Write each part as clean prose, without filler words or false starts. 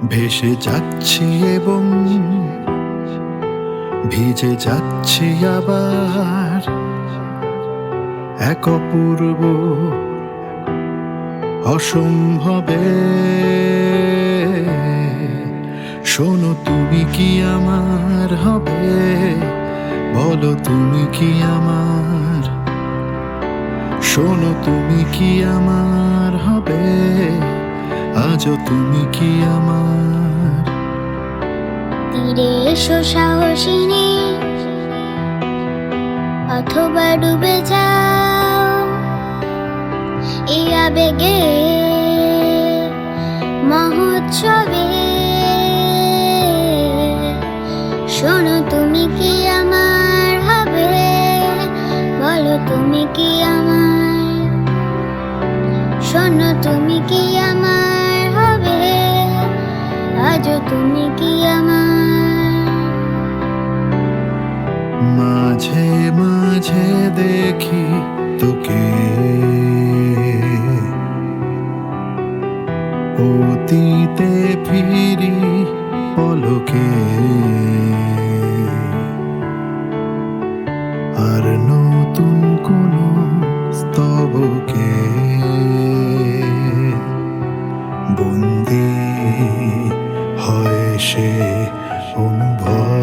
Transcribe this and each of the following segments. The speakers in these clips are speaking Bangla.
ভেসে যাচ্ছি এবং ভিজে যাচ্ছি আবার এক অপূর্ব অসম্ভবে। শোনো তুমি কি আমার হবে, বলো তুমি কি আমার। শোনো তুমি কি আমার হবে, আজও তুমি কি আমার। তীরে এসো সাহসিনী, অথবা ডুবে যাও এই আবেগে মহোৎসবে। শোনো তুমি কি আমার হবে, বলো তুমি কি আমার। শোনো তুমি কি আমার হবে, আজও তুমি কি আমার। মাঝে মাঝে দেখি তোকে অতীতে ফিরি পলকে, আর নতুন কোনো স্তবকে বন্দি হয় সে অনুভব।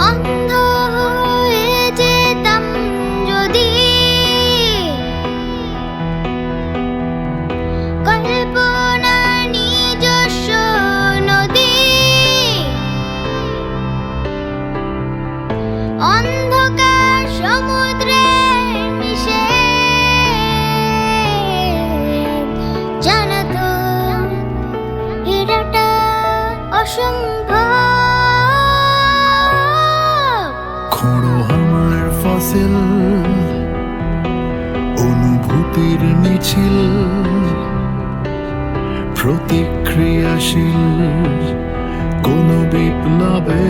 অন্ধ হয়ে যেতাম যদি কল্পনার নিজস্ব নদী, অন্ধকার সমুদ্রে মিশে জানাতো ফেরাটা অসম্ভব। খোঁড়ো আমার ফসিল অনুভূতির মিছিল, প্রতিক্রিয়াশীল কোন বিপ্লবে।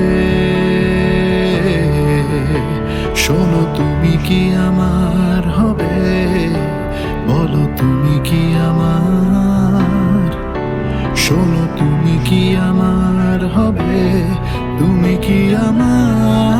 শোনো তুমি কি আমার হবে, বলো তুমি কি আমার। শোনো তুমি কি আমার হবে, তুমি কি আমার।